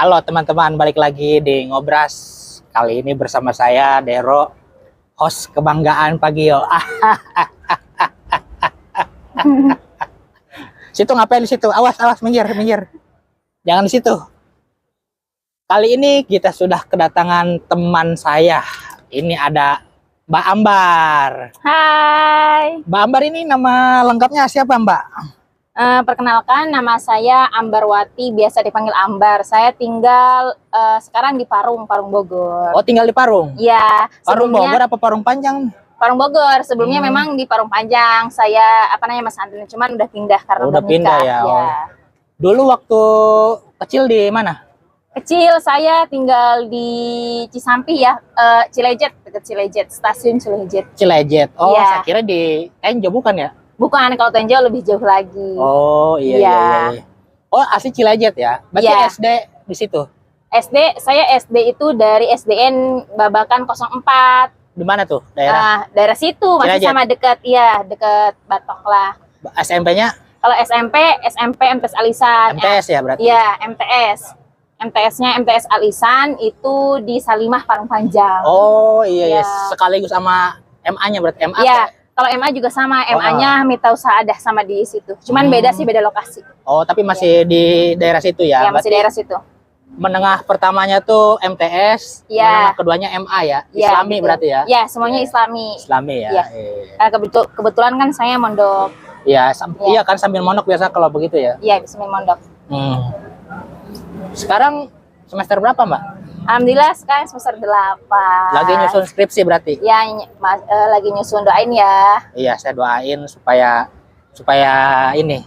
Halo teman-teman, balik lagi di Ngobras. Kali ini bersama saya Dero, host kebanggaan Pagio. Situ ngapain di situ? Awas, minggir. Jangan di situ. Kali ini kita sudah kedatangan teman saya. Ini ada Mbak Ambar. Hai. Mbak Ambar ini nama lengkapnya siapa, Mbak? Perkenalkan, nama saya Ambarwati, biasa dipanggil Ambar. Saya tinggal sekarang di Parung Bogor. Oh, tinggal di Parung? Iya. Parung Bogor apa Parung Panjang? Parung Bogor. Sebelumnya memang di Parung Panjang. Saya Mas Antun, cuman udah pindah karena udah pindah ya. Oh. Dulu waktu kecil di mana? Kecil saya tinggal di Cisampih ya, Cilejet, dekat Cilejet, stasiun Cilejet. Cilejet. Oh, ya. Saya kira di Tenjo bukan ya? Bukan, kalau Tenjo lebih jauh lagi. Oh iya. Oh, asli Cilejet ya? Berarti ya. SD di situ? Saya SD itu dari SDN Babakan 04. Di mana tuh daerah? Daerah situ masih Cilejet. sama dekat Batok lah. SMP-nya? Kalau SMP MTS Alisan. MTS ya berarti? Iya, MTS-nya MTS Alisan itu di Salimah Parung Panjang. Oh iya. Ya. Sekaligus sama MA-nya berarti MA? Iya. Kalau MA juga sama, MA-nya Mitau Saadah sama di situ. Cuman beda lokasi. Oh, tapi masih di daerah situ ya? Ya, masih daerah situ. Menengah pertamanya tuh MTS, ya. menengah keduanya MA ya? Ya, Islami gitu. berarti ya? Ya, semuanya Islami. Islami ya? Ya. Kebetulan kan saya mondok. Iya, iya kan sambil mondok biasa kalau begitu ya? Iya, sambil mondok. Sekarang semester berapa, Mbak? Alhamdulillah sekarang semester 8. Lagi nyusun skripsi berarti? Ya, lagi nyusun, doain ya. Iya, saya doain supaya ini.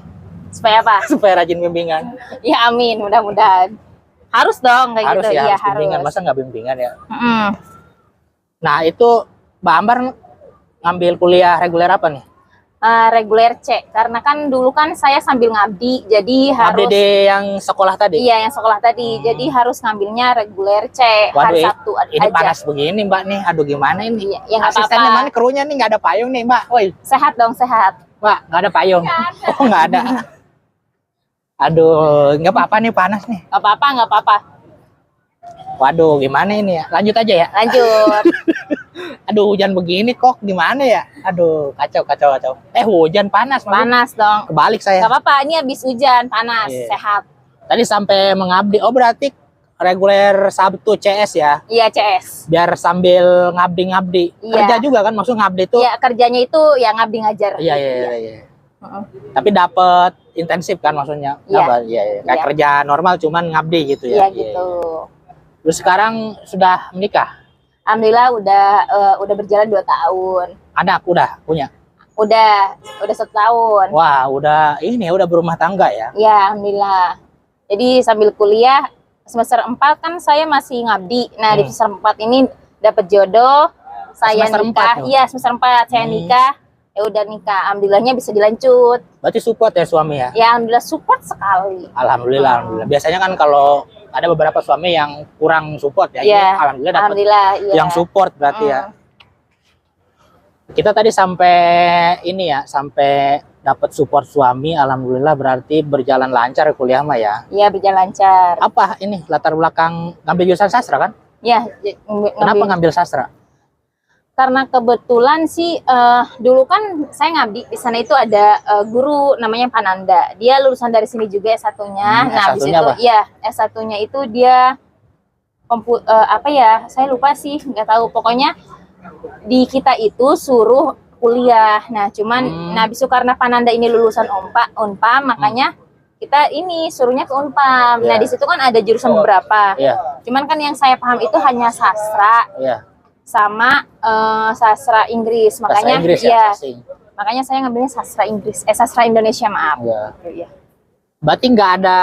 Supaya apa? Supaya rajin bimbingan. Ya amin, mudah-mudahan. Harus dong kayak Harus gitu. ya, Iya, harus bimbingan. Masa nggak bimbingan ya? Nah, itu Mbak Ambar ngambil kuliah reguler apa nih? Reguler C, karena kan dulu kan saya sambil ngabdi, jadi harus. Ngabdi di yang sekolah tadi? Iya, yang sekolah tadi. Jadi harus ngambilnya reguler C. Waduh, hari Sabtu ini aja. panas begini Mbak nih. Aduh gimana ini? Iya, ya nggak asistennya apa-apa. mana, krunya nih nggak ada payung nih Mbak. Woi. Sehat dong, sehat. Mbak, nggak ada payung? Oh nggak ada. Aduh, nggak apa-apa nih, panas nih. Nggak apa-apa. Waduh, gimana ini ya? Lanjut aja ya? Lanjut. Aduh, hujan begini kok gimana ya? Aduh, kacau. Hujan panas. Panas dong. Kebalik saya. Nggak apa-apa, ini habis hujan, panas, sehat. Tadi sampai mengabdi. Oh, berarti reguler Sabtu CS ya? Iya, CS. Biar sambil ngabdi. Iya. Kerja juga kan, maksud ngabdi itu? Iya, kerjanya itu yang ngabdi ngajar. Iya. Tapi dapat intensif kan maksudnya? Iya. Kayak kerja normal cuman ngabdi gitu ya? Iya, gitu. Terus sekarang sudah menikah? Alhamdulillah udah berjalan 2 tahun. Anak udah punya? Udah 1 tahun. Wah, udah berumah tangga ya? Ya, alhamdulillah. Jadi sambil kuliah semester 4 kan saya masih ngabdi. Nah, di semester 4 ini dapat jodoh. Saya Semester nikah. 4 Iya, semester 4 saya nikah. Ya udah nikah. Alhamdulillahnya bisa dilanjut. Berarti support ya suami ya? Ya, alhamdulillah support sekali. Alhamdulillah. Biasanya kan kalau ada beberapa suami yang kurang support ya. Ya, Alhamdulillah dapat iya. yang support berarti ya. Kita tadi sampai dapat support suami. Alhamdulillah berarti berjalan lancar kuliah mah ya. Iya, berjalan lancar. Apa ini latar belakang ngambil jurusan sastra kan? Ya, Kenapa ngambil sastra? Karena kebetulan sih dulu kan saya ngabdi di sana itu ada guru namanya Pananda. Dia lulusan dari sini juga S1-nya. Nah, habis itu ya S1-nya itu dia saya lupa sih, nggak tahu. Pokoknya di kita itu suruh kuliah. Nah, cuman habis itu karena Pananda ini lulusan Unpam, makanya kita ini suruhnya ke Unpam. Nah, di situ kan ada jurusan beberapa. Cuman kan yang saya paham itu hanya sastra. Sama sastra Inggris, makanya makanya saya ngambilnya sastra Inggris, sastra Indonesia, maaf. Ya. Berarti nggak ada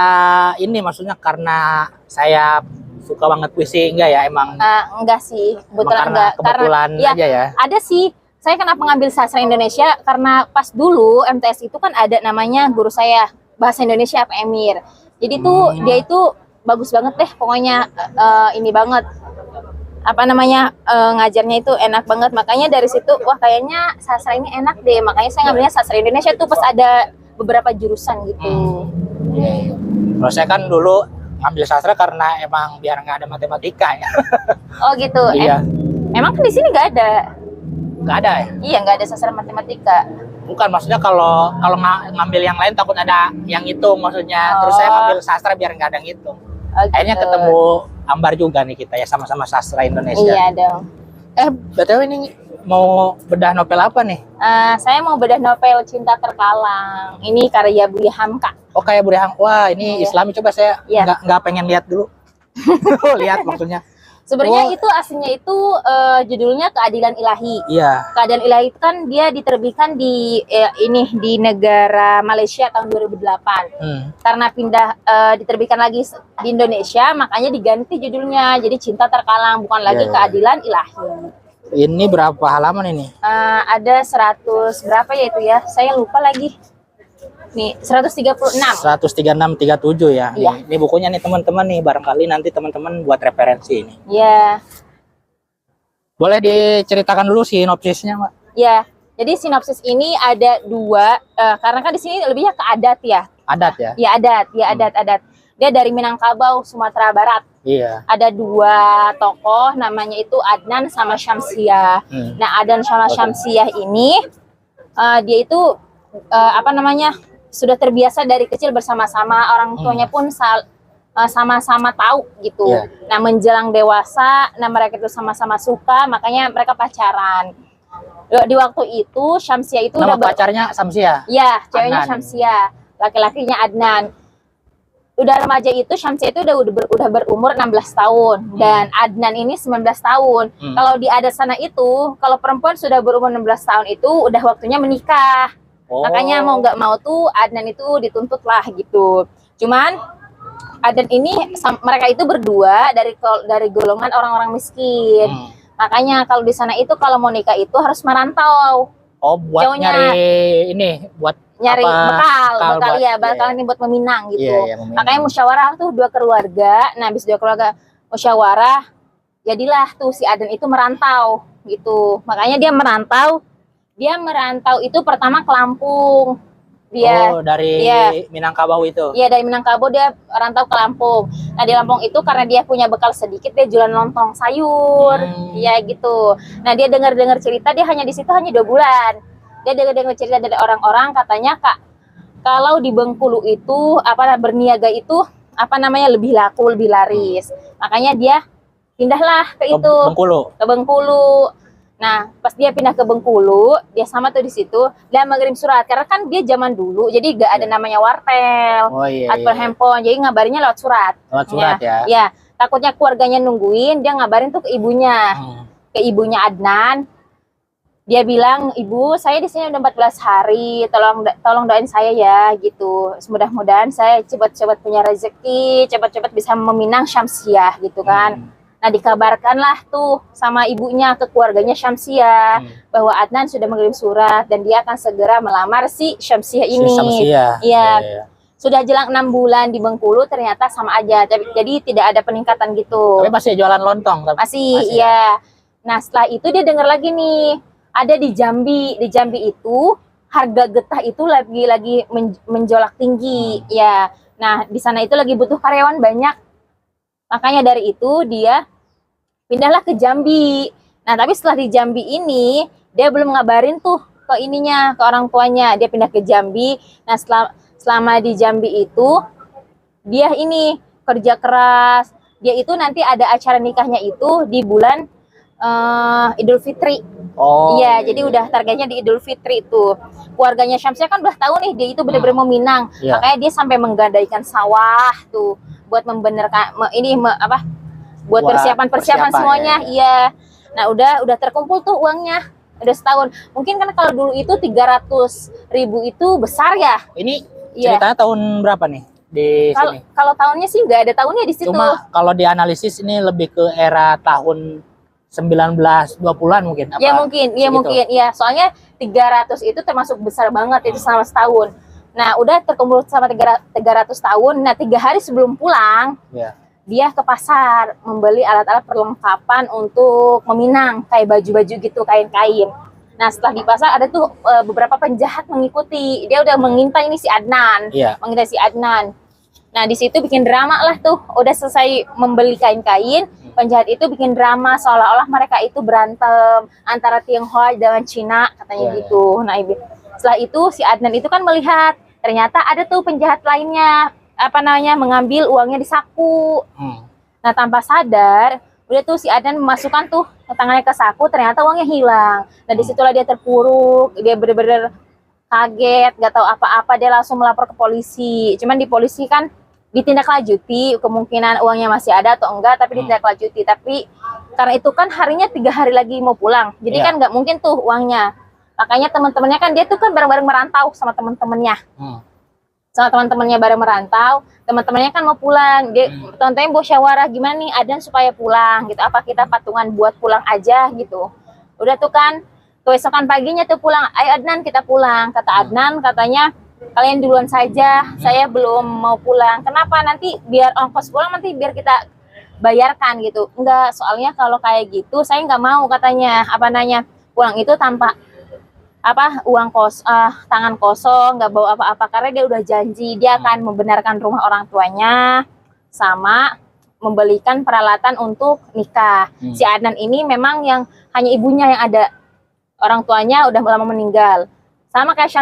ini, maksudnya karena saya suka banget puisi, enggak ya emang? Enggak sih, kebetulan aja ya. Ada sih, saya kenapa ngambil sastra Indonesia karena pas dulu MTS itu kan ada namanya guru saya bahasa Indonesia Pak Emir. Jadi tuh dia itu bagus banget deh, pokoknya ini banget. Ngajarnya itu enak banget, makanya dari situ wah kayaknya sastra ini enak deh, makanya saya ngambilnya sastra Indonesia tuh pas ada beberapa jurusan gitu. Kalau saya kan dulu ngambil sastra karena emang biar nggak ada matematika ya. Oh gitu. Iya. Emang kan di sini nggak ada. Nggak ada ya? Iya, nggak ada sastra matematika. Bukan, maksudnya kalau ngambil yang lain takut ada yang itu maksudnya. Terus saya ngambil sastra biar nggak ada yang itu. Oh, Akhirnya gitu. ketemu Ambar juga nih kita ya, sama-sama sastra Indonesia. Iya dong. BTW ini mau bedah novel apa nih? Saya mau bedah novel Cinta Terkalang. Ini karya Buya Hamka. Oh, kayak Burihang. Wah, ini Iya. Islami, coba saya Iya. nggak pengen lihat dulu. Lihat maksudnya. Sebenarnya Oh. itu aslinya itu judulnya Keadilan Ilahi. Iya. Keadilan Ilahi itu kan dia diterbitkan di di negara Malaysia tahun 2008. Karena pindah diterbitkan lagi di Indonesia, makanya diganti judulnya. Jadi Cinta Terkalang, bukan lagi Iya. Keadilan Ilahi. Ini berapa halaman ini? Ada 100 berapa ya itu ya? Saya lupa lagi. Nih, 136. 13637 ya. Iya. Ini bukunya nih teman-teman nih, barangkali nanti teman-teman buat referensi ini. Ya. Boleh diceritakan dulu sinopsisnya, Mbak? Ya. Jadi sinopsis ini ada dua, karena kan di sini lebihnya ke adat ya. Adat ya? Ya adat. Dia dari Minangkabau, Sumatera Barat. Iya. Ada dua tokoh, namanya itu Adnan sama Syamsiah. Nah, Adnan sama Syamsiah ini dia itu sudah terbiasa dari kecil bersama-sama, orang tuanya pun sama-sama tahu gitu. Iya. Nah, menjelang dewasa, nah mereka itu sama-sama suka, makanya mereka pacaran. Di waktu itu Syamsiah itu Nama udah pacarnya Samsia. ya, ceweknya Adnan. Syamsiah, laki-lakinya Adnan. Udah remaja itu Syamsiah itu udah berumur 16 tahun dan Adnan ini 19 tahun. Kalau di adat sana itu, kalau perempuan sudah berumur 16 tahun itu udah waktunya menikah. Oh. Makanya mau nggak mau tuh Adnan itu dituntut lah gitu. Cuman Adnan ini mereka itu berdua dari golongan orang-orang miskin. Makanya kalau di sana itu kalau mau nikah itu harus merantau. Oh, buat Cowoknya nyari ini, buat nyari bekal buat- ya, bekal iya. ini buat meminang gitu. Iya, meminang. Makanya musyawarah tuh dua keluarga. Nah, habis dua keluarga musyawarah, jadilah tuh si Aden itu merantau gitu. Makanya dia merantau itu pertama ke Lampung. Dia dari iya. Minangkabau itu. Iya, dari Minangkabau dia rantau ke Lampung. Nah, di Lampung itu karena dia punya bekal sedikit, dia jualan lontong sayur. Iya gitu. Nah, dia dengar-dengar cerita, dia hanya di situ hanya 2 bulan. Dia dengar-dengar cerita dari orang-orang, katanya Kak, kalau di Bengkulu itu berniaga itu lebih laku, lebih laris. Makanya dia pindahlah ke itu, Bengkulu. ke Bengkulu. Nah, pas dia pindah ke Bengkulu, dia sama tuh di situ, dia mengirim surat. Karena kan dia zaman dulu, jadi gak ada namanya wartel, Oh iya. atau handphone, jadi ngabarinnya lewat surat. Lewat surat ya. Ya, takutnya keluarganya nungguin, dia ngabarin tuh ke ibunya, ke ibunya Adnan. Dia bilang, "Ibu, saya di sini udah 14 hari, tolong doain saya ya," gitu. Mudah-mudahan saya cepat-cepat punya rezeki, cepat-cepat bisa meminang Syamsiah gitu kan. Nah, dikabarkanlah tuh sama ibunya ke keluarganya Syamsiah bahwa Adnan sudah mengirim surat dan dia akan segera melamar si Syamsiah ini. Si Samsia. Iya. Sudah jelang 6 bulan di Bengkulu, ternyata sama aja. Jadi tidak ada peningkatan gitu. Tapi masih jualan lontong. Masih, iya. Nah, setelah itu dia dengar lagi nih, ada di Jambi. Di Jambi itu harga getah itu lagi menjolak tinggi. Ya. Nah, di sana itu lagi butuh karyawan banyak. Makanya dari itu dia pindahlah ke Jambi. Nah, tapi setelah di Jambi ini, dia belum ngabarin tuh ke orang tuanya. Dia pindah ke Jambi. Nah, selama di Jambi itu, dia ini kerja keras. Dia itu nanti ada acara nikahnya itu di bulan Idul Fitri. Oh. Iya, jadi udah targetnya di Idul Fitri itu. Keluarganya Syamsiah kan udah tahu nih dia itu benar-benar mau minang. Iya. Makanya dia sampai menggadaikan sawah tuh buat membenerkan buat persiapan semuanya. Ya. Iya. Nah, udah terkumpul tuh uangnya. Udah setahun. Mungkin kan kalau dulu itu 300.000 itu besar ya. Ini Iya. ceritanya tahun berapa nih di sini? Kalau tahunnya sih nggak ada tahunnya di situ. Cuma kalau dianalisis ini lebih ke era tahun 1920-an mungkin. Ya mungkin, iya segitu? mungkin, iya. Soalnya 300 itu termasuk besar banget itu selama setahun. Nah, udah terkumpul sama 300 tahun. Nah, 3 hari sebelum pulang, Iya. dia ke pasar membeli alat-alat perlengkapan untuk meminang, kayak baju-baju gitu, kain-kain. Nah, setelah di pasar ada tuh beberapa penjahat mengikuti. Dia udah mengintai ini si Adnan. Iya. Mengintai si Adnan. Nah, di situ bikin drama lah tuh. Udah selesai membeli kain-kain, penjahat itu bikin drama seolah-olah mereka itu berantem antara Tionghoa dengan Cina, katanya gitu. Nah, setelah itu si Adnan itu kan melihat ternyata ada tuh penjahat lainnya mengambil uangnya di saku. Nah, tanpa sadar, udah tuh si Adnan memasukkan tuh tangannya ke saku, ternyata uangnya hilang. Nah, disitulah dia terpuruk, dia bener-bener kaget, gak tahu apa-apa, dia langsung melapor ke polisi. Cuman di polisi kan ditindaklanjuti, kemungkinan uangnya masih ada atau enggak, tapi ditindaklanjuti. Tapi karena itu kan harinya 3 hari lagi mau pulang, jadi kan nggak mungkin tuh uangnya. Makanya teman-temannya kan dia tuh kan bareng-bareng merantau sama teman-temannya, bareng merantau. Teman-temannya kan mau pulang, dia teman-temannya musyawarah gimana nih Adnan supaya pulang gitu, apa kita patungan buat pulang aja gitu. Udah tuh kan keesokan paginya tuh pulang, ayo Adnan kita pulang. Kata Adnan, katanya kalian duluan saja, saya belum mau pulang. Kenapa? Nanti biar ongkos pulang nanti biar kita bayarkan gitu. Enggak, soalnya kalau kayak gitu saya nggak mau, katanya pulang itu tanpa uang tangan kosong, nggak bawa apa-apa, karena dia udah janji dia akan membenarkan rumah orang tuanya sama membelikan peralatan untuk nikah. Si Adnan ini memang yang hanya ibunya yang ada, orang tuanya udah lama meninggal. Sama kayak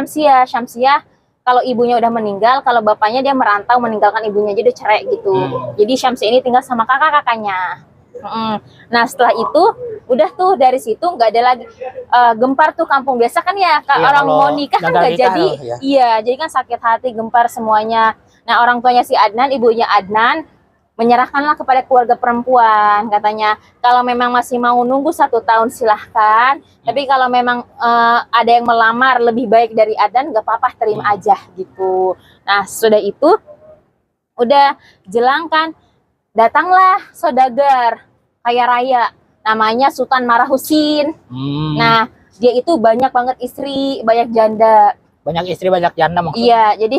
Syamsiah kalau ibunya udah meninggal, kalau bapaknya dia merantau meninggalkan ibunya, jadi cerai gitu. Jadi Syamsiah ini tinggal sama kakak-kakaknya. Nah, setelah itu udah tuh dari situ nggak ada lagi gempar tuh kampung. Biasa kan ya orang mau nikah kan nggak jadi, jadi kan sakit hati, gempar semuanya. Nah, orang tuanya si Adnan, ibunya Adnan menyerahkanlah kepada keluarga perempuan, katanya kalau memang masih mau nunggu 1 tahun silahkan, tapi kalau memang ada yang melamar lebih baik dari Adnan nggak apa-apa, terima aja gitu. Nah, sudah itu udah jelang kan, datanglah saudagar kaya raya namanya Sultan Marahusin. Nah, dia itu banyak banget istri, banyak janda. Banyak istri, banyak janda maksudnya. Iya, jadi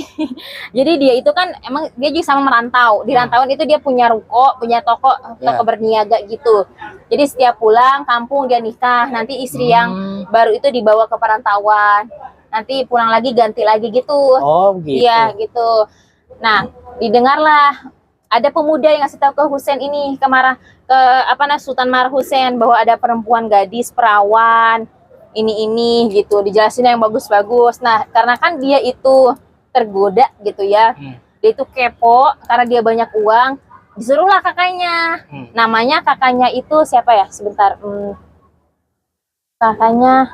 jadi dia itu kan emang dia juga sama merantau. Di rantauan itu dia punya ruko, punya toko berniaga gitu. Jadi setiap pulang kampung dia nikah, nanti istri yang baru itu dibawa ke perantauan. Nanti pulang lagi ganti lagi gitu. Oh, gitu. Iya, gitu. Nah, didengarlah ada pemuda yang ngasih tahu ke Husain ini, Sultan Marhusain, bahwa ada perempuan gadis perawan ini gitu, dijelasin yang bagus-bagus. Nah, karena kan dia itu tergoda gitu ya, dia itu kepo karena dia banyak uang, disuruhlah kakaknya. Namanya kakaknya itu siapa ya, sebentar, kakaknya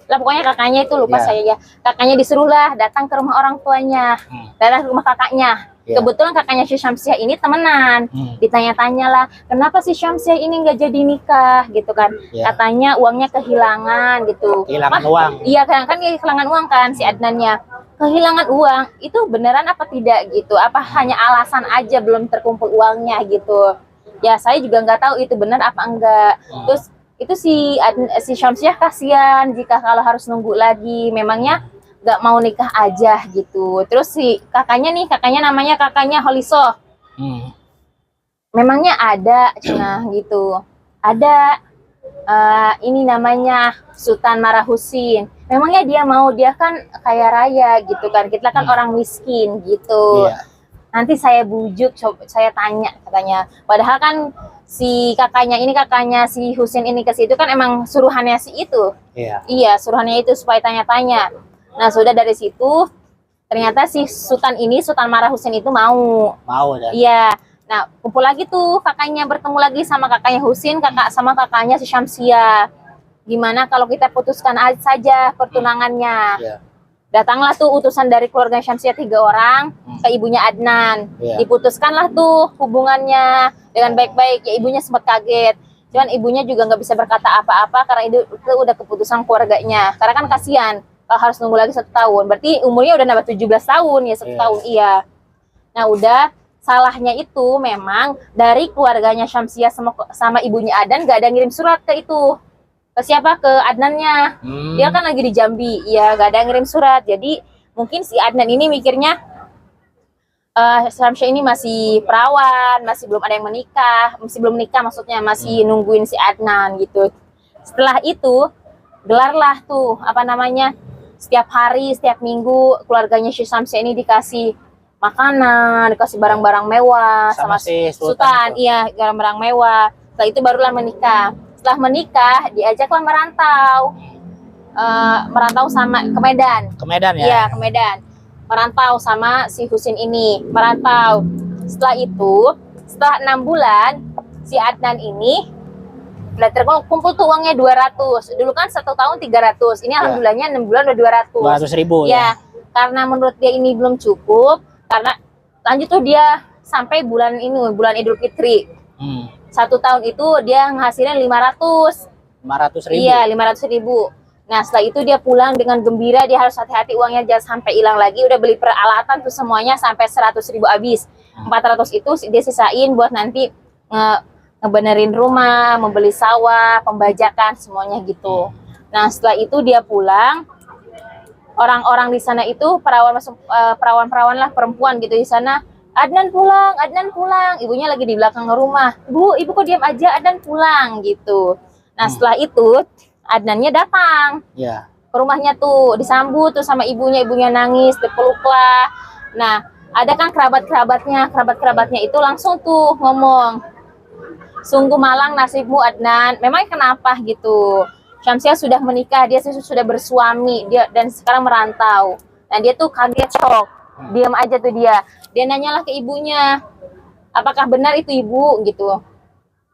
lah, pokoknya kakaknya itu lupa saya ya. Kakaknya disuruhlah datang ke rumah orang tuanya, datang ke rumah kakaknya. Kebetulan kakaknya si Syamsiah ini temenan. Ditanya-tanya lah, kenapa si Syamsiah ini nggak jadi nikah gitu kan. Katanya uangnya kehilangan gitu. Kehilangan uang. Iya, kan dia kehilangan uang kan si Adnannya. Kehilangan uang itu beneran apa tidak gitu? Apa hanya alasan aja belum terkumpul uangnya gitu? Ya saya juga nggak tahu itu benar apa enggak. Terus itu si Syamsiah kasihan jika kalau harus nunggu lagi. Memangnya nggak mau nikah aja gitu. Terus si kakaknya namanya Holiso. Memangnya ada Cina gitu. Ada ini namanya Sultan Marahusin. Memangnya dia mau, dia kan kaya raya gitu kan. Kita kan orang miskin gitu. Nanti saya bujuk, saya tanya katanya. Padahal kan si kakaknya si Husain ini ke situ kan emang suruhannya si itu. Iya, suruhannya itu supaya tanya-tanya. Nah, sudah dari situ ternyata si Sultan Marahusin itu mau Dan. Iya. Nah, kumpul lagi tuh kakaknya, bertemu lagi sama kakaknya Husain, sama kakaknya si Syamsiah. Gimana kalau kita putuskan saja pertunangannya? Datanglah tuh utusan dari keluarga Syamsiah 3 orang ke ibunya Adnan. Diputuskanlah tuh hubungannya dengan baik-baik. Ya, ibunya sempat kaget. Cuman ibunya juga nggak bisa berkata apa-apa karena itu udah keputusan keluarganya. Karena kan kasihan harus nunggu lagi 1 tahun. Berarti umurnya udah nambah 17 tahun ya, 1 tahun. Iya. Nah, udah salahnya itu memang dari keluarganya Syamsiah sama ibunya Adnan gak ada ngirim surat ke itu. Ke siapa? Ke Adnannya. Dia kan lagi di Jambi. Iya, gak ada ngirim surat. Jadi mungkin si Adnan ini mikirnya Syamsiah ini masih perawan, masih belum ada yang menikah, belum nikah maksudnya, masih nungguin si Adnan gitu. Setelah itu gelarlah tuh setiap hari, setiap minggu keluarganya si Syamsiah ini dikasih makanan, dikasih barang-barang mewah sama si Sultan. itu. Iya, barang-barang mewah. Setelah itu barulah menikah. Setelah menikah, diajaklah merantau. Merantau sama ke Medan. Ke Medan ya? Iya, ke Medan. Merantau sama si Husin ini. Merantau. Setelah itu, setelah 6 bulan, si Adnan ini udah terkumpul tuh uangnya 200. Dulu kan 1 tahun 300. Ini alhamdulillahnya 6 bulan udah 200. 200.000 ya. Karena menurut dia ini belum cukup. Karena lanjut tuh dia sampai bulan ini, bulan Idul Fitri. 1 tahun itu dia ngasilin 500. 500.000. Iya, 500.000. Nah, setelah itu dia pulang dengan gembira. Dia harus hati-hati uangnya jangan sampai hilang lagi. Udah beli peralatan tuh semuanya sampai 100.000 habis. 400 itu dia sisain buat nanti ngebenerin rumah, membeli sawah, pembajakan, semuanya gitu. Nah, setelah itu dia pulang. Orang-orang di sana itu perawan-perawan lah, perempuan gitu di sana. Adnan pulang, Adnan pulang. Ibunya lagi di belakang rumah. Ibu kok diam aja, Adnan pulang gitu. Nah, setelah itu Adnannya datang ke rumahnya tuh, disambut tuh sama ibunya nangis, dipeluk lah. Nah, ada kan kerabat-kerabatnya itu langsung tuh ngomong, sungguh malang nasibmu Adnan, memang kenapa gitu. Syamsiah sudah menikah, dia sudah bersuami, dan sekarang merantau. Nah, dia tuh kaget, shock, diam aja tuh dia nanyalah ke ibunya, apakah benar itu ibu gitu.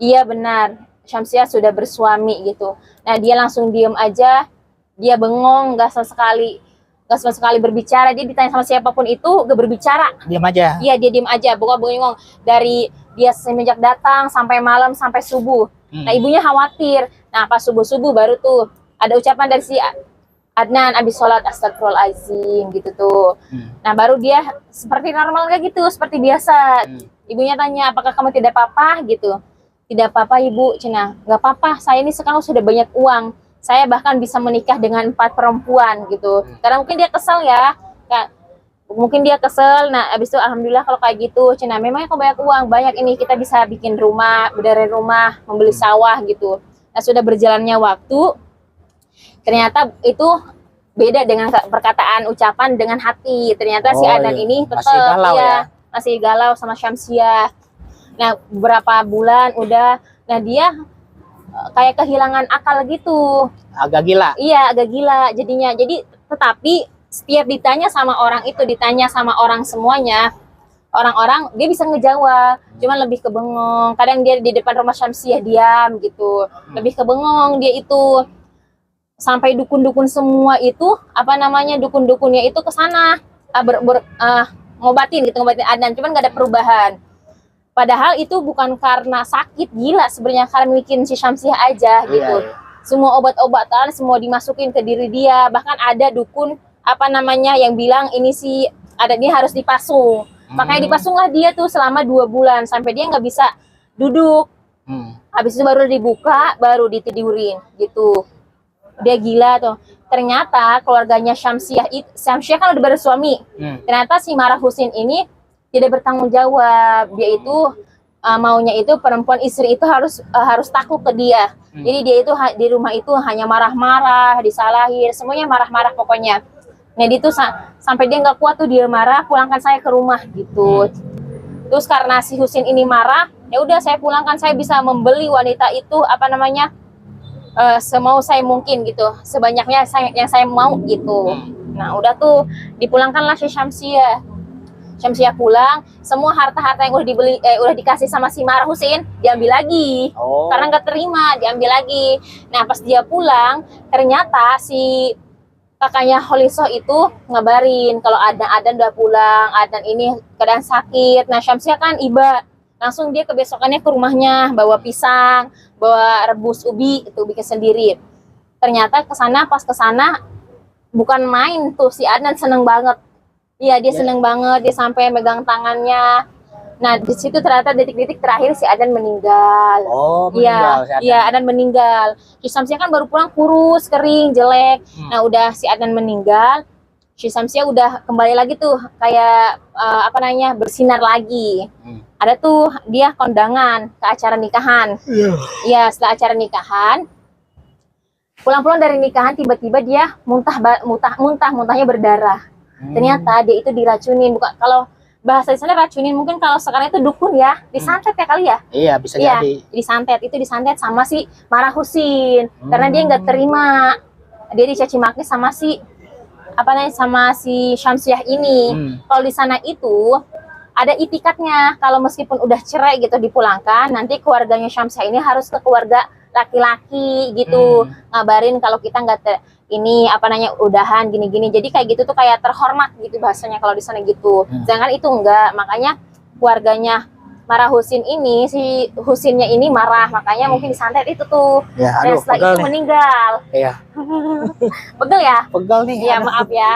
Iya benar, Syamsiah sudah bersuami gitu. Nah, dia langsung diam aja, dia bengong, gak sama sekali berbicara. Dia ditanya sama siapapun itu gak berbicara, diam aja. Iya, dia diam aja, bukan bengong dari dia semenjak datang sampai malam sampai subuh. Nah, ibunya khawatir. Nah, pas subuh baru tuh ada ucapan dari si Adnan habis sholat, astagfirullahaladzim gitu tuh. Nah, baru dia seperti normal kayak gitu, seperti biasa. Ibunya tanya, apakah kamu tidak apa-apa gitu. Tidak apa-apa ibu, Cina. Gak apa-apa, saya ini sekarang sudah banyak uang. Saya bahkan bisa menikah dengan 4 perempuan gitu. Karena mungkin dia kesel ya. Mungkin dia kesel. Nah, abis itu alhamdulillah kalau kayak gitu, Cina. Memangnya kok banyak uang, banyak ini kita bisa bikin rumah, benerin rumah, membeli sawah gitu. Nah, sudah berjalannya waktu, ternyata itu beda dengan perkataan, ucapan dengan hati. Ternyata si Adnan ini tetap masih galau sama Syamsiah. Nah, beberapa bulan udah, nah dia kayak kehilangan akal gitu. Agak gila. Iya, agak gila jadinya. Jadi, tetapi setiap ditanya sama orang itu, ditanya sama orang semuanya, orang-orang dia bisa ngejawab, cuman lebih ke bengong. Kadang dia di depan rumah Syamsiah diam gitu, lebih ke bengong dia itu. Sampai dukun-dukun semua itu, dukun-dukunnya itu ke sana ngobatin Adnan, cuman gak ada perubahan. Padahal itu bukan karena sakit gila sebenarnya, karena bikin si Syamsiah aja gitu. Semua obat-obatan semua dimasukin ke diri dia. Bahkan ada dukun yang bilang ini si Adnan harus dipasung. Makanya dipasunglah dia tuh selama 2 bulan sampai dia nggak bisa duduk. Habis itu baru dibuka, baru ditidurin gitu. Dia gila tuh. Ternyata keluarganya Syamsiah kan udah bersuami. Ternyata si Marah Husin ini tidak bertanggung jawab. Dia itu maunya itu perempuan istri itu harus takut ke dia. Jadi dia itu di rumah itu hanya marah-marah, disalahin, semuanya marah-marah pokoknya. Nah, dia tuh sampai dia nggak kuat tuh, dia marah, pulangkan saya ke rumah gitu. Terus karena si Husin ini marah, ya udah saya pulangkan, saya bisa membeli wanita itu semau saya mungkin gitu, sebanyaknya yang saya mau gitu. Nah, udah tuh dipulangkanlah si Syamsiah. Syamsiah pulang, semua harta-harta yang udah dikasih sama si Marah Husin diambil lagi. Karena nggak terima, diambil lagi. Nah, pas dia pulang, ternyata si kakaknya Kholisoh itu ngabarin kalau Adnan udah pulang, Adnan ini keadaan sakit. Nah, Syamsiah kan iba, langsung dia kebesokannya ke rumahnya, bawa pisang, bawa rebus ubi, itu bikin sendiri. Ternyata pas kesana bukan main tuh, si Adnan seneng banget. Iya, dia seneng banget, dia sampai megang tangannya. Nah, di situ ternyata detik-detik terakhir si Adnan meninggal. Iya, Adnan meninggal. Si Syamsiah kan baru pulang kurus, kering, jelek. Nah, udah si Adnan meninggal, si Syamsiah udah kembali lagi tuh kayak bersinar lagi. Ada tuh dia kondangan ke acara nikahan. Iya, setelah acara nikahan, pulang-pulang dari nikahan tiba-tiba dia muntahnya berdarah. Ternyata dia itu diracunin. Kalau bahasa di sana racunin, mungkin kalau sekarang itu dukun ya, disantet ya kali ya. Iya, bisa Iya, jadi. disantet sama si Marah Husin karena dia nggak terima, dia dicaci maki sama si apa namanya, sama si Syamsiah ini. Kalau di sana itu ada itikatnya, kalau meskipun udah cerai gitu dipulangkan, nanti keluarganya Syamsiah ini harus ke keluarga laki-laki gitu, ngabarin kalau kita nggak ini apa namanya udahan gini-gini. Jadi kayak gitu tuh kayak terhormat gitu bahasanya kalau di sana gitu. Sedangkan itu enggak, makanya keluarganya Marah Husin ini, si Husinnya ini marah, makanya mungkin disantet itu tuh. Ya, Dan aduh, setelah pegal itu nih. meninggal. Iya. Pegel ya? Pegal nih. Ya aduh. maaf ya.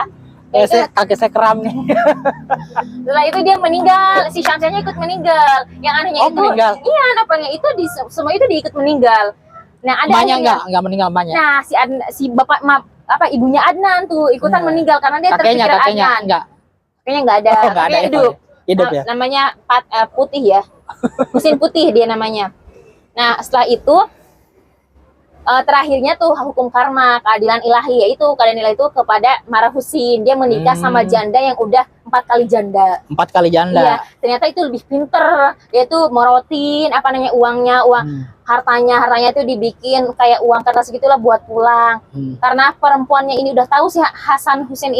Ya, kaki saya kram nih. Setelah itu dia meninggal, si Syamsiahnya ikut meninggal. Yang anehnya Oh, itu, meninggal. iya, napalnya itu di semua itu diikut meninggal. Nah, ada Emaknya akhirnya. enggak meninggal emaknya. Nah, si bapak ibunya Adnan tuh ikutan meninggal karena dia terpikir Adnan. Enggak. Kayaknya enggak ada, Oh, enggak ada kakeknya ya, hidup. hidup ya. Namanya Putih ya. Husin Putih dia namanya. Nah, setelah itu terakhirnya tuh hukum karma, keadilan ilahi, yaitu keadilan ilahi itu kepada Marah Husin. Dia menikah sama janda yang udah 4 kali janda. 4 kali janda. Iya, ternyata itu lebih pinter, yaitu morotin apa namanya uang hartanya itu dibikin kayak uang kertas gitulah buat pulang. Karena perempuannya ini udah tahu si Hasan Husin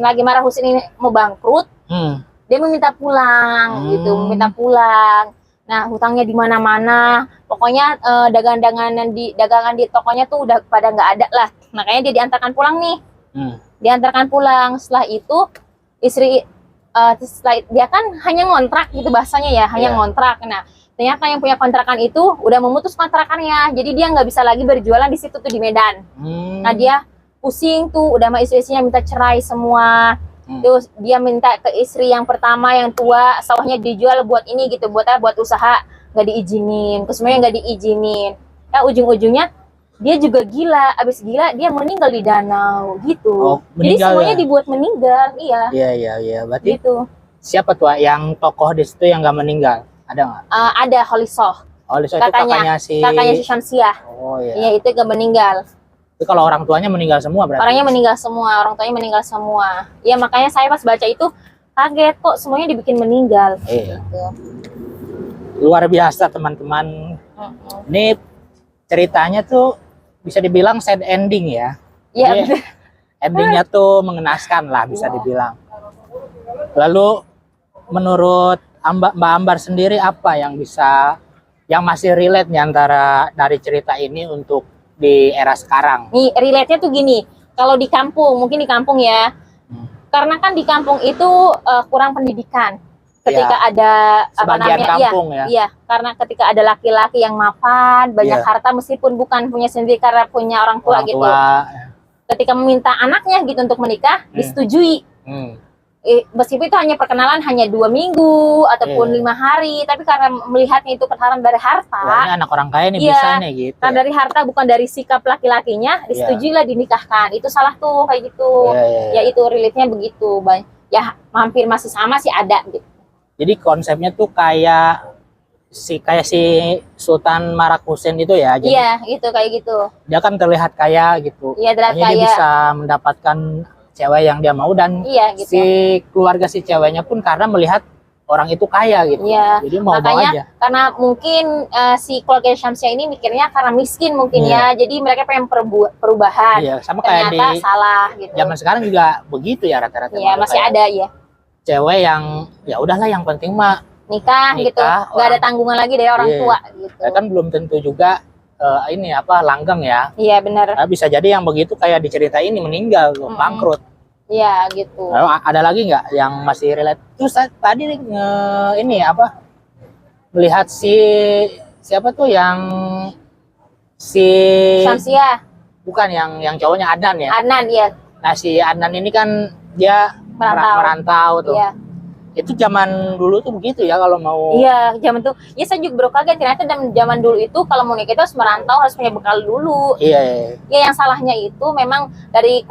lagi, Marah Husin ini mau bangkrut, dia meminta pulang gitu, meminta pulang. Nah, hutangnya di mana-mana, pokoknya dagangan di tokonya tuh udah pada nggak ada lah. Makanya dia diantarkan pulang nih, diantarkan pulang. Setelah itu istri setelah dia kan hanya ngontrak gitu bahasanya ya, hanya ngontrak. Nah, ternyata yang punya kontrakan itu udah memutus kontrakannya, jadi dia nggak bisa lagi berjualan di situ tuh di Medan. Nah, dia pusing tuh, udah sama istri-istrinya minta cerai semua. Terus dia minta ke istri yang pertama yang tua, sawahnya dijual buat ini gitu, buat usaha, nggak diizinin, semuanya nggak diizinin. Ya ujung-ujungnya dia juga gila, abis gila dia meninggal di danau gitu. Jadi semuanya dibuat meninggal, iya. Iya. Berarti Gitu. siapa tuh yang tokoh di situ yang nggak meninggal? Ada nggak? Ada Kholisoh. Kholisoh itu kakaknya si Syamsiah. Oh iya. Iya, itu gak meninggal. Itu kalau orang tuanya meninggal semua berarti. Orangnya meninggal semua, orang tuanya meninggal semua. Iya, makanya saya pas baca itu kaget kok semuanya dibikin meninggal. Iya. Gitu. Luar biasa teman-teman. Ini ceritanya tuh bisa dibilang sad ending ya. Iya. Endingnya tuh mengenaskan lah bisa dibilang. Lalu menurut Mbak Ambar sendiri apa yang masih relate nih antara dari cerita ini untuk di era sekarang? Nih, relate-nya tuh gini, kalau di kampung, mungkin di kampung ya, karena kan di kampung itu kurang pendidikan. Ketika ada apa namanya, kampung iya, karena ketika ada laki-laki yang mapan, banyak harta meskipun bukan punya sendiri karena punya orang tua gitu. Ketika meminta anaknya gitu untuk menikah, disetujui. Meskipun itu hanya perkenalan hanya 2 minggu ataupun 5 hari, tapi karena melihatnya itu perkara dari harta. Wah, ini anak orang kaya nih bisa nih gitu. Karena dari harta bukan dari sikap laki-lakinya, disetujui lah dinikahkan. Itu salah tuh kayak gitu. Ya itu relate-nya begitu. Ya hampir masih sama sih ada gitu. Jadi konsepnya tuh kayak si Sultan Marah Husin itu ya. Jadi iya, gitu kayak gitu. Dia kan terlihat kaya gitu. Iya, terlihat kaya. Dia bisa mendapatkan cewek yang dia mau dan gitu. si keluarga si ceweknya pun karena melihat orang itu kaya gitu. Iya. Jadi mau aja. Karena mungkin si keluarga Syamsiah ini mikirnya karena miskin mungkin ya. Jadi mereka pengen perubahan. Iya, sama ternyata kayak salah gitu. Zaman sekarang juga begitu ya rata-rata. Iya, masih ada ya. Cewek yang ya udahlah yang penting mah nikah gitu. Nggak ada tanggungan lagi dari orang tua gitu. Ya kan belum tentu juga ini apa langgeng ya. Iya, benar. Nah, bisa jadi yang begitu kayak diceritain ini meninggal, bangkrut. Iya, gitu. Lalu ada lagi nggak yang masih relate? Terus tadi ini apa? Melihat siapa tuh yang si Syamsiah. Bukan yang cowoknya Adnan ya. Adnan, iya. Nah, si Adnan ini kan dia merantau tuh. Iya. Itu zaman dulu tuh begitu ya kalau mau. Iya, zaman tuh. Ya saya juga baru kaget ternyata zaman dulu itu kalau mau nikah itu harus merantau, harus punya bekal dulu. Iya. Ya yang salahnya itu memang dari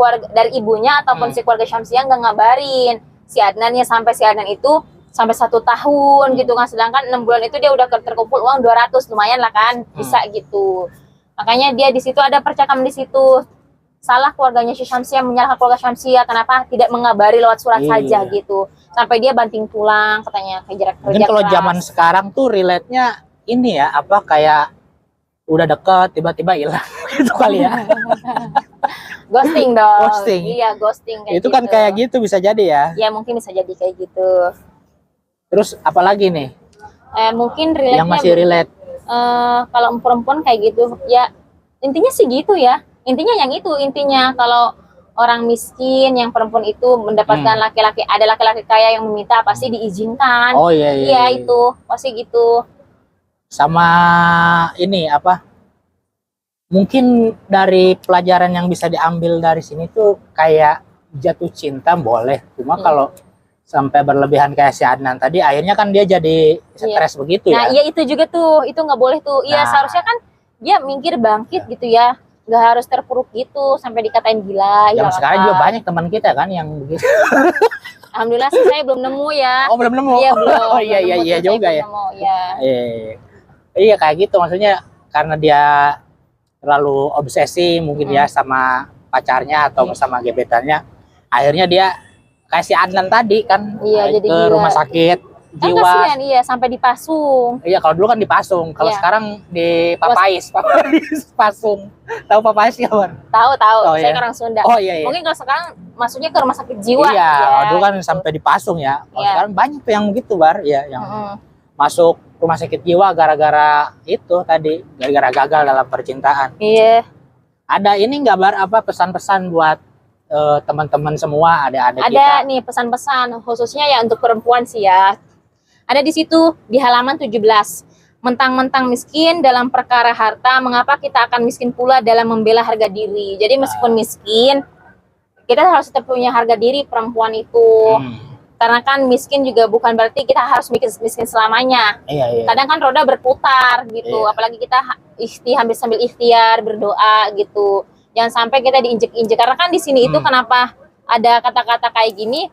ibunya ataupun si keluarga Syamsiah nggak ngabarin si Adnan ya, sampai si Adnan itu sampai 1 tahun gitu kan, sedangkan 6 bulan itu dia udah terkumpul uang 200, lumayan lah kan, bisa gitu. Makanya dia di situ ada percakapan di situ. Salah keluarganya si Syamsiah, menyalahkan keluarga Syamsiah kenapa tidak mengabari lewat surat saja gitu. sampai dia banting tulang katanya kerja Mungkin kalau keras. zaman sekarang tuh relate-nya ini ya, apa kayak udah deket tiba-tiba hilang gitu kali ya. Ghosting dong. Ghosting. Iya, ghosting kayak Itu kan kayak gitu bisa jadi ya. Ya mungkin bisa jadi kayak gitu. Terus apalagi nih Mungkin relate yang masih relate? kalau perempuan kayak gitu ya intinya sih gitu ya. Intinya yang itu intinya kalau orang miskin yang perempuan itu mendapatkan laki-laki, ada laki-laki kaya yang meminta pasti diizinkan. Oh iya iya. Iya itu pasti gitu. Sama ini apa? Mungkin dari pelajaran yang bisa diambil dari sini tuh kayak jatuh cinta boleh, cuma kalau sampai berlebihan kayak si Adnan tadi, akhirnya kan dia jadi stres begitu ya. Nah iya itu juga tuh, itu nggak boleh tuh. Iya seharusnya kan dia minggir bangkit gitu ya, nggak harus terpuruk gitu sampai dikatain gila. Yang sekarang juga banyak teman kita kan yang begitu. Alhamdulillah sih saya belum nemu ya. Oh belum nemu. Iya belum. Oh iya iya iya juga ya. Iya kayak gitu, maksudnya karena dia terlalu obsesi mungkin ya sama pacarnya atau sama gebetannya, akhirnya dia kayak si Adnan tadi kan jadi ke rumah sakit jiwa. Kasihan, iya sampai dipasung. Iya kalau dulu kan dipasung, kalau sekarang di papais pasung. Tahu papais ya Bar? Tahu. Oh, saya orang Sunda. Oh iya. Mungkin kalau sekarang masuknya ke rumah sakit jiwa. Iya, kalau dulu kan sampai dipasung ya. Kalau sekarang banyak tuh yang begitu Bar, ya yang masuk rumah sakit jiwa gara-gara itu tadi, gara-gara gagal dalam percintaan. Iya. Ada ini nggak Bar, apa pesan-pesan buat teman-teman semua, ada kita nih pesan-pesan khususnya ya untuk perempuan sih ya. Ada di situ di halaman 17. Mentang-mentang miskin dalam perkara harta, mengapa kita akan miskin pula dalam membela harga diri. Jadi meskipun miskin, kita harus tetap punya harga diri perempuan itu. Karena kan miskin juga bukan berarti kita harus miskin selamanya. Iya. Kadang kan roda berputar gitu. Apalagi kita sambil ikhtiar berdoa gitu. Jangan sampai kita diinjek-injek. Karena kan di sini itu kenapa ada kata-kata kayak gini?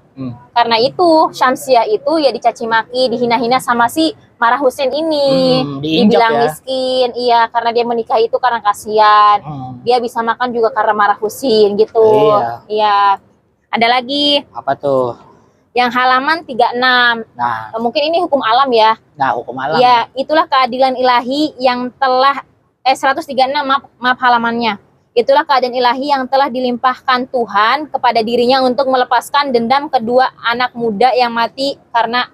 Karena itu Syamsiah itu ya dicaci maki, dihina-hina sama si Marah Husin ini. Dibilang miskin. Iya, karena dia menikah itu karena kasihan. Dia bisa makan juga karena Marah Husin gitu. Iya. Ada lagi. Apa tuh? Yang halaman 36. Nah, mungkin ini hukum alam ya. Nah, hukum alam. Ya, itulah keadilan ilahi yang telah 136 maaf halamannya. Itulah keadaan ilahi yang telah dilimpahkan Tuhan kepada dirinya untuk melepaskan dendam kedua anak muda yang mati karena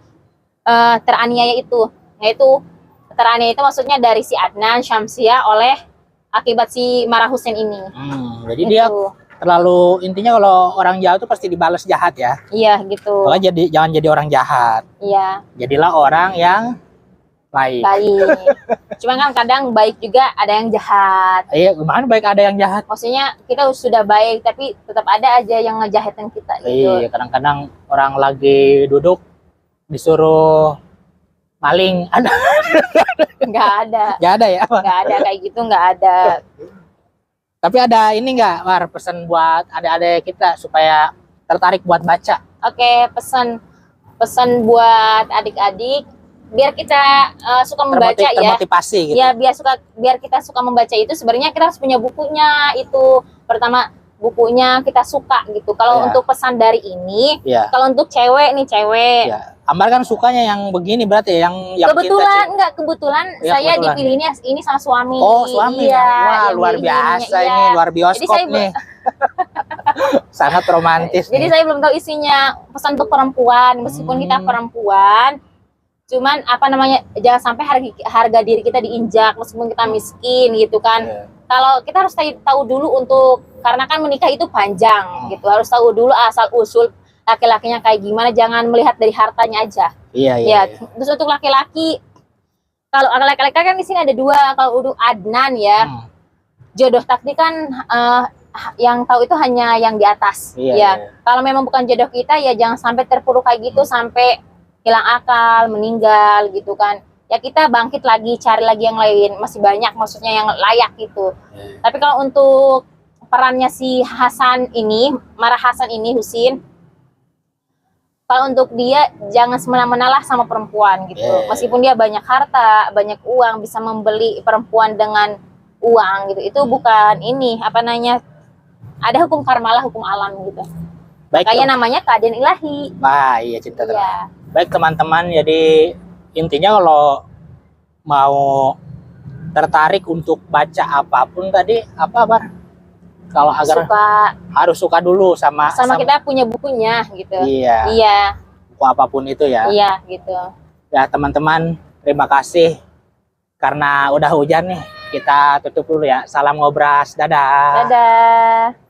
teraniaya itu. Yaitu teraniaya itu maksudnya dari si Adnan Syamsiah oleh akibat si Marah Husin ini. Jadi itu. Dia terlalu, intinya kalau orang jahat itu pasti dibalas jahat ya. Iya gitu. Makanya jangan jadi orang jahat. Iya. Jadilah orang yang baik. Cuma kan kadang baik juga ada yang jahat. Iya, gimana baik ada yang jahat? Maksudnya kita sudah baik tapi tetap ada aja yang ngejahatin kita gitu. Iya, kadang-kadang orang lagi duduk disuruh maling, ada? Nggak ada. Nggak ada ya? Nggak ada kayak gitu, nggak ada. Tapi ada ini nggak, War, pesan buat adik-adik kita supaya tertarik buat baca? Oke, pesan buat adik-adik biar kita suka membaca termotivasi gitu. Ya biar kita suka membaca itu sebenarnya kita harus punya bukunya itu. Pertama bukunya kita suka gitu. Kalau untuk pesan dari ini, kalau untuk cewek nih Ambar kan sukanya yang begini berarti yang kebetulan saya dipilihnya ini sama suami. Oh, suami. Wah, luar biasa ini, luar bioskop nih. Sangat romantis. Jadi saya belum tahu isinya. Pesan untuk perempuan, meskipun kita perempuan, cuman jangan sampai harga diri kita diinjak meskipun kita miskin gitu kan. Kalau kita harus tahu dulu karena kan menikah itu panjang gitu, harus tahu dulu asal usul laki-lakinya kayak gimana, jangan melihat dari hartanya aja. Iya. Terus untuk laki-laki, kalau laki-laki kan di sini ada dua. Kalau untuk Adnan ya, jodoh takdir kan yang tahu itu hanya yang di atas. Kalau memang bukan jodoh kita ya jangan sampai terpuruk kayak gitu sampai hilang akal, meninggal gitu kan. Ya kita bangkit lagi, cari lagi yang lain. Masih banyak maksudnya yang layak gitu. Tapi kalau untuk perannya si Marah Hasan ini, Husin, kalau untuk dia jangan semena-mena lah sama perempuan gitu. Meskipun dia banyak harta, banyak uang, bisa membeli perempuan dengan uang gitu. Itu bukan ada hukum karma lah, hukum alam gitu. Baik, Makanya namanya keadaan ilahi. wah iya cinta terhadap. Iya. Baik teman-teman, jadi intinya kalau mau tertarik untuk baca apapun tadi apa Bar? Kalau agar Suka harus suka dulu sama kita punya bukunya gitu. Iya, Iya, buku apapun itu ya. iya gitu. Ya teman-teman, terima kasih karena udah hujan nih. Kita tutup dulu ya. Salam ngobras, dadah. Dadah.